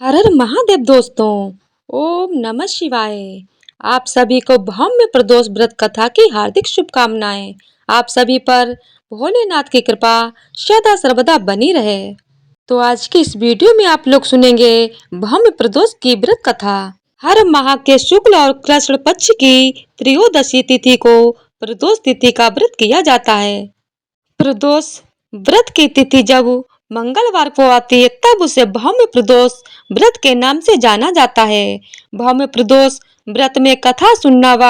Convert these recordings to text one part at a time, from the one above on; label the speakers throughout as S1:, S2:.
S1: हर हर महादेव दोस्तों। ओम नमः शिवाय। आप सभी को भव्य प्रदोष व्रत कथा की हार्दिक शुभकामनाएं। आप सभी पर भोलेनाथ की कृपा सदा सर्वदा बनी रहे। तो आज की इस वीडियो में आप लोग सुनेंगे भव्य प्रदोष की व्रत कथा। हर माह के शुक्ल और कृष्ण पक्ष की त्रयोदशी तिथि को प्रदोष तिथि का व्रत किया जाता है। प्रदोष व्रत की तिथि जब मंगलवार को आती है तब उसे भव्य प्रदोष व्रत के नाम से जाना जाता है। भव्य प्रदोष व्रत में कथा सुनना व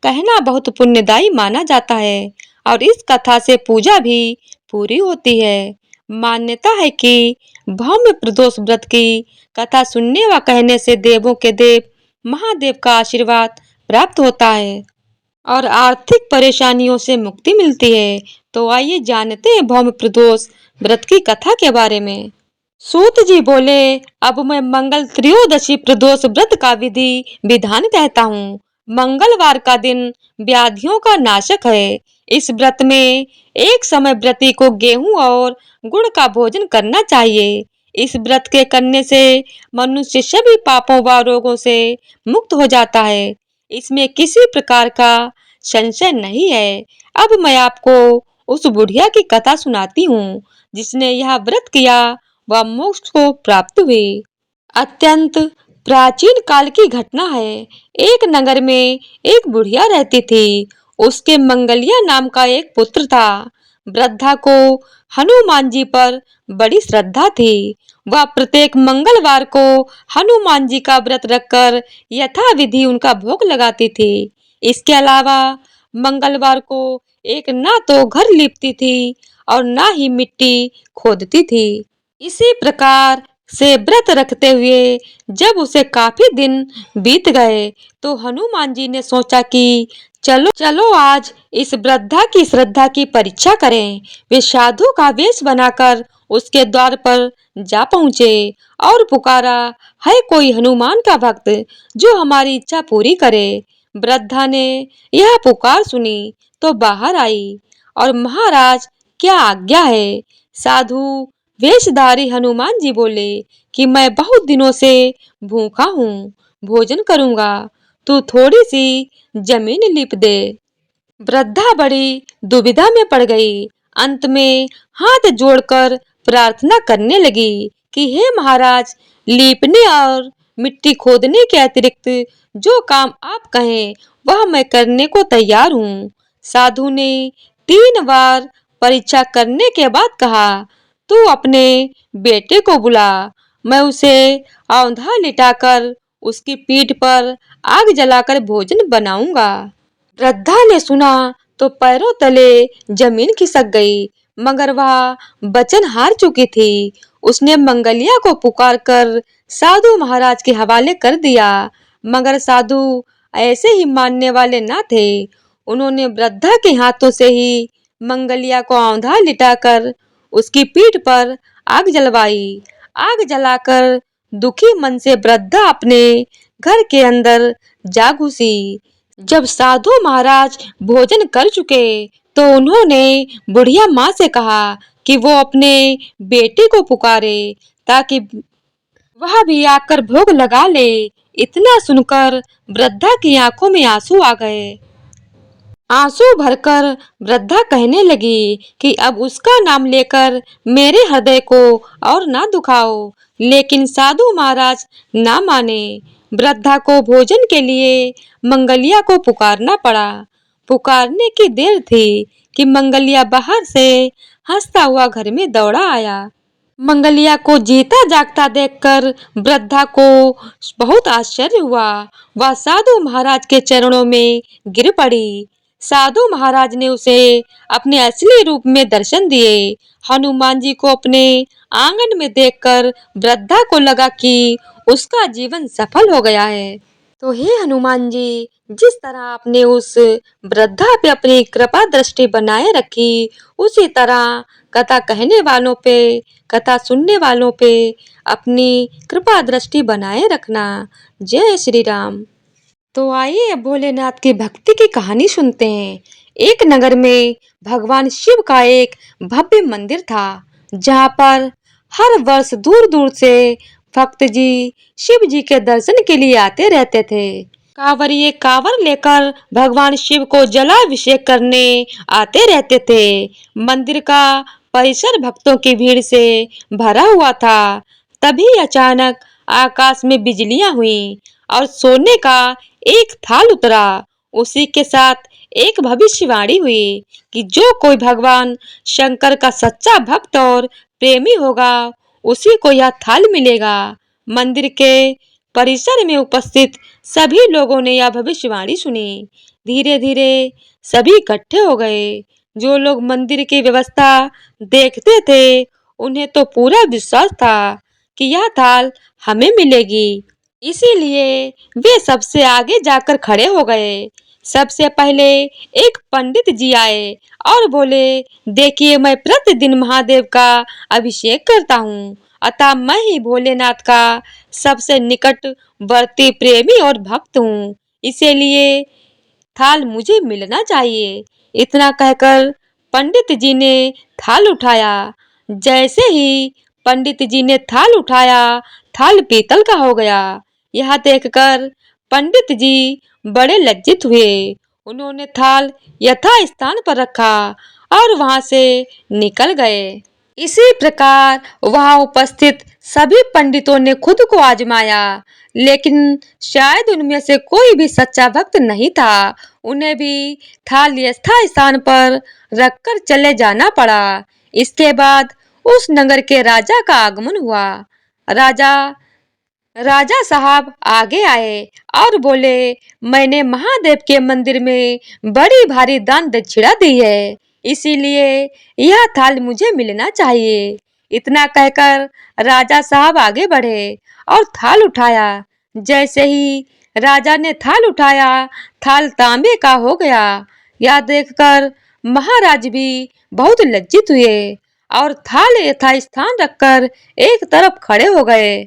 S1: कहना बहुत पुण्यदायी माना जाता है और इस कथा से पूजा भी पूरी होती है। मान्यता है कि भव्य प्रदोष व्रत की कथा सुनने व कहने से देवों के देव महादेव का आशीर्वाद प्राप्त होता है और आर्थिक परेशानियों से मुक्ति मिलती है। तो आइए जानते हैं भौम प्रदोष व्रत की कथा के बारे में। सूत जी बोले, अब मैं मंगल त्रयोदशी प्रदोष व्रत का विधि विधान कहता हूँ। मंगलवार का दिन व्याधियों का नाशक है। इस व्रत में एक समय व्रती को गेहूं और गुड़ का भोजन करना चाहिए। इस व्रत के करने से मनुष्य सभी पापों व रोगों से मुक्त हो जाता है। इसमें किसी प्रकार का संशय नहीं है। अब मैं आपको उस बुढ़िया की कथा सुनाती हूँ जिसने यह व्रत किया व मोक्ष को प्राप्त हुई। अत्यंत प्राचीन काल की घटना है। एक नगर में एक बुढ़िया रहती थी। उसके मंगलिया नाम का एक पुत्र था। वृद्धा को हनुमान जी पर बड़ी श्रद्धा थी। वह प्रत्येक मंगलवार को हनुमान जी का व्रत रखकर यथाविधि उनका भोग लगाती थी। इसके अलावा मंगलवार को एक ना तो घर लीपती थी और ना ही मिट्टी खोदती थी। इसी प्रकार से व्रत रखते हुए जब उसे काफी दिन बीत गए तो हनुमान जी ने सोचा कि चलो चलो आज इस वृद्धा की श्रद्धा की परीक्षा करें। वे साधु का वेश बनाकर उसके द्वार पर जा पहुँचे और पुकारा, है कोई हनुमान का भक्त जो हमारी इच्छा पूरी करे। वृद्धा ने यह पुकार सुनी तो बाहर आई और महाराज क्या आज्ञा है। साधु वेशधारी हनुमान जी बोले कि मैं बहुत दिनों से भूखा हूँ, भोजन करूँगा, तू थोड़ी सी जमीन लीप दे। वृद्धा बड़ी दुविधा में पड़ गई। अंत में हाथ जोड़कर प्रार्थना करने लगी कि हे महाराज, लीपने और मिट्टी खोदने के अतिरिक्त जो काम आप कहें वह मैं करने को तैयार हूँ। साधु ने 3 बार परीक्षा करने के बाद कहा, तू अपने बेटे को बुला, मैं उसे औंधा लिटाकर उसकी पीठ पर आग जलाकर भोजन बनाऊंगा। वृद्धा ने सुना तो पैरों तले जमीन खिसक गई, मगर वह वचन हार चुकी थी। उसने मंगलिया को पुकारकर साधु महाराज के हवाले कर दिया, मगर साधु ऐसे ही मानने वाले न थे। उन्होंने वृद्धा के हाथों से ही मंगलिया को औंधा लिटाकर उसकी पीठ पर आग जलवाई। आग जलाकर दुखी मन से वृद्धा अपने घर के अंदर जा घुसी। जब साधु महाराज भोजन कर चुके तो उन्होंने बुढ़िया माँ से कहा कि वो अपने बेटे को पुकारे ताकि वह भी आकर भोग लगा ले। इतना सुनकर वृद्धा की आंखों में आंसू आ गए। आंसू भरकर वृद्धा कहने लगी कि अब उसका नाम लेकर मेरे हृदय को और ना दुखाओ। लेकिन साधु महाराज ना माने। वृद्धा को भोजन के लिए मंगलिया को पुकारना पड़ा। पुकारने की देर थी कि मंगलिया बाहर से हंसता हुआ घर में दौड़ा आया। मंगलिया को जीता जागता देखकर वृद्धा को बहुत आश्चर्य हुआ। वह साधु महाराज के चरणों में गिर पड़ी। साधु महाराज ने उसे अपने असली रूप में दर्शन दिए। हनुमान जी को अपने आंगन में देखकर वृद्धा को लगा कि उसका जीवन सफल हो गया है। तो हे हनुमान जी, जिस तरह आपने उस वृद्धा पे अपनी कृपा दृष्टि बनाए रखी, उसी तरह कथा कहने वालों पे, कथा सुनने वालों पे अपनी कृपा दृष्टि बनाए रखना। जय श्री राम। तो आइए अब भोलेनाथ की भक्ति की कहानी सुनते हैं। एक नगर में भगवान शिव का एक भव्य मंदिर था, जहाँ पर हर वर्ष दूर दूर से भक्त जी शिव जी के दर्शन के लिए आते रहते थे। कांवरिये कांवर लेकर भगवान शिव को जलाभिषेक करने आते रहते थे। मंदिर का परिसर भक्तों की भीड़ से भरा हुआ था। तभी अचानक आकाश में बिजलियां हुई और सोने का एक थाल उतरा। उसी के साथ एक भविष्यवाणी हुई कि जो कोई भगवान शंकर का सच्चा भक्त और प्रेमी होगा, उसी को यह थाल मिलेगा। मंदिर के परिसर में उपस्थित सभी लोगों ने यह भविष्यवाणी सुनी। धीरे धीरे सभी इकट्ठे हो गए। जो लोग मंदिर की व्यवस्था देखते थे, उन्हें तो पूरा विश्वास था कि यह थाल हमें मिलेगी। इसीलिए वे सबसे आगे जाकर खड़े हो गए। सबसे पहले एक पंडित जी आए और बोले, देखिए, मैं प्रतिदिन महादेव का अभिषेक करता हूँ, अतः मैं ही भोलेनाथ का सबसे निकटवर्ती प्रेमी और भक्त हूँ, इसीलिए थाल मुझे मिलना चाहिए। इतना कहकर पंडित जी ने थाल उठाया। जैसे ही पंडित जी ने थाल उठाया, थाल पीतल का हो गया। यह देखकर पंडित जी बड़े लज्जित हुए। उन्होंने थाल यथा स्थान पर रखा और वहां से निकल गए। इसी प्रकार वहां उपस्थित सभी पंडितों ने खुद को आजमाया, लेकिन शायद उनमें से कोई भी सच्चा भक्त नहीं था। उन्हें भी थाल यथा स्थान पर रखकर चले जाना पड़ा। इसके बाद उस नगर के राजा का आगमन हुआ। राजा राजा साहब आगे आए और बोले, मैंने महादेव के मंदिर में बड़ी भारी दान दक्षिणा दी है, इसीलिए यह थाल मुझे मिलना चाहिए। इतना कहकर राजा साहब आगे बढ़े और थाल उठाया। जैसे ही राजा ने थाल उठाया, थाल तांबे का हो गया। यह देखकर महाराज भी बहुत लज्जित हुए और थाल यथास्थान रखकर एक तरफ खड़े हो गए।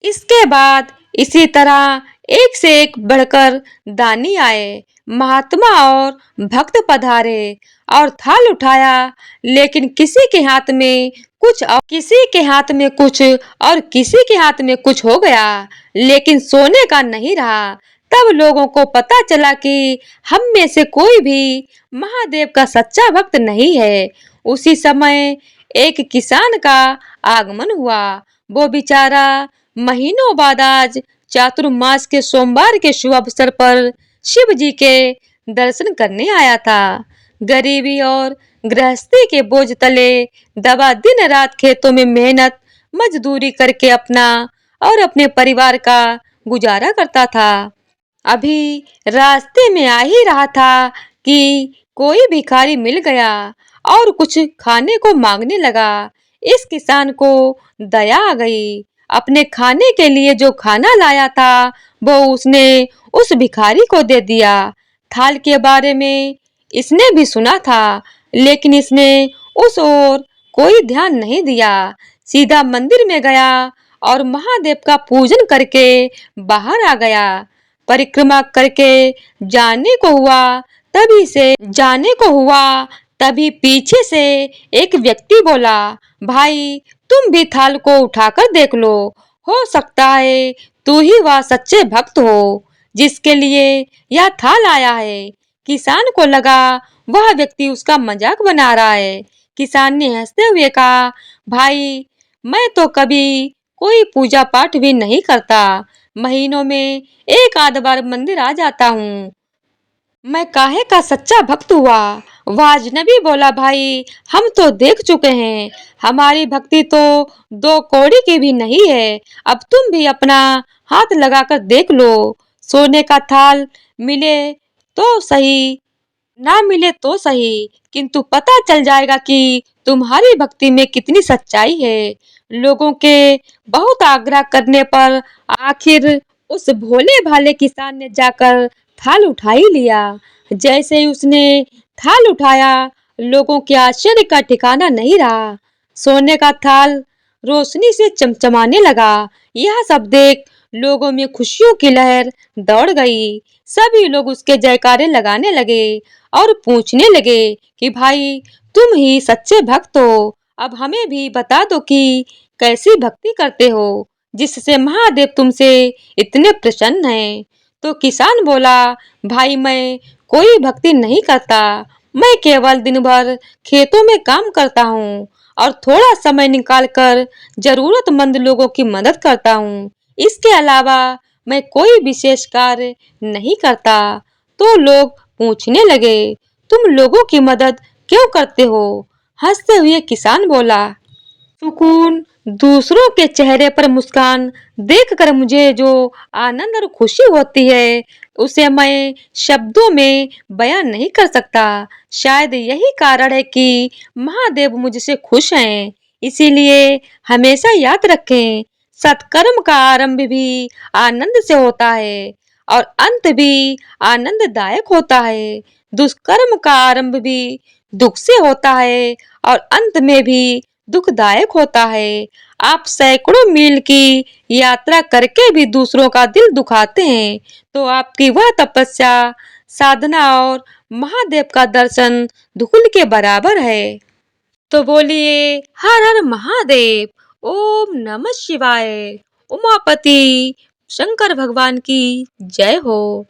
S1: इसके बाद इसी तरह एक से एक बढ़कर दानी आए, महात्मा और भक्त पधारे और थाल उठाया, लेकिन किसी के हाथ में कुछ और किसी के हाथ में कुछ और किसी के हाथ में कुछ हो गया, लेकिन सोने का नहीं रहा। तब लोगों को पता चला कि हम में से कोई भी महादेव का सच्चा भक्त नहीं है। उसी समय एक किसान का आगमन हुआ। वो बेचारा महीनों बाद आज चातुर्मास के सोमवार के शुभ अवसर पर शिव जी के दर्शन करने आया था। गरीबी और गृहस्थी के बोझ तले दबा दिन रात खेतों में मेहनत मजदूरी करके अपना और अपने परिवार का गुजारा करता था। अभी रास्ते में आ ही रहा था कि कोई भिखारी मिल गया और कुछ खाने को मांगने लगा। इस किसान को दया आ गई। अपने खाने के लिए जो खाना लाया था, वो उसने उस भिखारी को दे दिया। थाल के बारे में इसने भी सुना था, लेकिन इसने उस ओर कोई ध्यान नहीं दिया। सीधा मंदिर में गया और महादेव का पूजन करके बाहर आ गया। परिक्रमा करके जाने को हुआ, तभी पीछे से एक व्यक्ति बोला, भाई, तुम भी थाल को उठाकर देख लो, हो सकता है तू ही वह सच्चे भक्त हो जिसके लिए यह थाल आया है। किसान को लगा वह व्यक्ति उसका मजाक बना रहा है। किसान ने हंसते हुए कहा, भाई, मैं तो कभी कोई पूजा पाठ भी नहीं करता, महीनों में एक आध बार मंदिर आ जाता हूँ, मैं काहे का सच्चा भक्त हुआ। वह अजनबी बोला, भाई, हम तो देख चुके हैं, हमारी भक्ति तो 2 कौड़ी की भी नहीं है। अब तुम भी अपना हाथ लगाकर देख लो, सोने का थाल मिले तो सही, ना मिले तो सही, किंतु पता चल जाएगा कि तुम्हारी भक्ति में कितनी सच्चाई है। लोगों के बहुत आग्रह करने पर आखिर उस भोले भाले किसान ने जाकर थाल उठा ही लिया। जैसे ही उसने थाल उठाया, लोगों के आश्चर्य का ठिकाना नहीं रहा। सोने का थाल रोशनी से चमचमाने लगा। यह सब देख लोगों में खुशियों की लहर दौड़ गई। सभी लोग उसके जयकारे लगाने लगे और पूछने लगे कि भाई, तुम ही सच्चे भक्त हो, अब हमें भी बता दो कि कैसी भक्ति करते हो। जिससे महादेव तुमसे इतने प्रसन्न हैं। तो किसान बोला, भाई मैं कोई भक्ति नहीं करता, मैं केवल दिन भर खेतों में काम करता हूँ और थोड़ा समय निकालकर जरूरतमंद लोगों की मदद करता हूँ। इसके अलावा मैं कोई विशेष कार्य नहीं करता। तो लोग पूछने लगे, तुम लोगों की मदद क्यों करते हो? हंसते हुए किसान बोला, सुकून, दूसरों के चेहरे पर मुस्कान देखकर मुझे जो आनंद और खुशी होती है, उसे मैं शब्दों में बयान नहीं कर सकता। शायद यही कारण है कि महादेव मुझसे खुश हैं। इसीलिए हमेशा याद रखें, सत्कर्म का आरंभ भी आनंद से होता है और अंत भी आनंददायक होता है। दुष्कर्म का आरंभ भी दुख से होता है और अंत में भी दुखदायक होता है। आप सैकड़ों मील की यात्रा करके भी दूसरों का दिल दुखाते हैं, तो आपकी वह तपस्या, साधना और महादेव का दर्शन धूल के बराबर है। तो बोलिए, हर हर महादेव, ओम नमः शिवाय। उमापति शंकर भगवान की जय हो।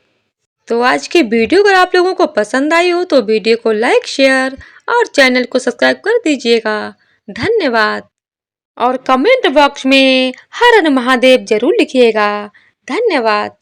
S1: तो आज की वीडियो अगर आप लोगों को पसंद आई हो तो वीडियो को लाइक, शेयर और चैनल को सब्सक्राइब कर दीजिएगा। धन्यवाद। और कमेंट बॉक्स में हर हर महादेव जरूर लिखिएगा। धन्यवाद।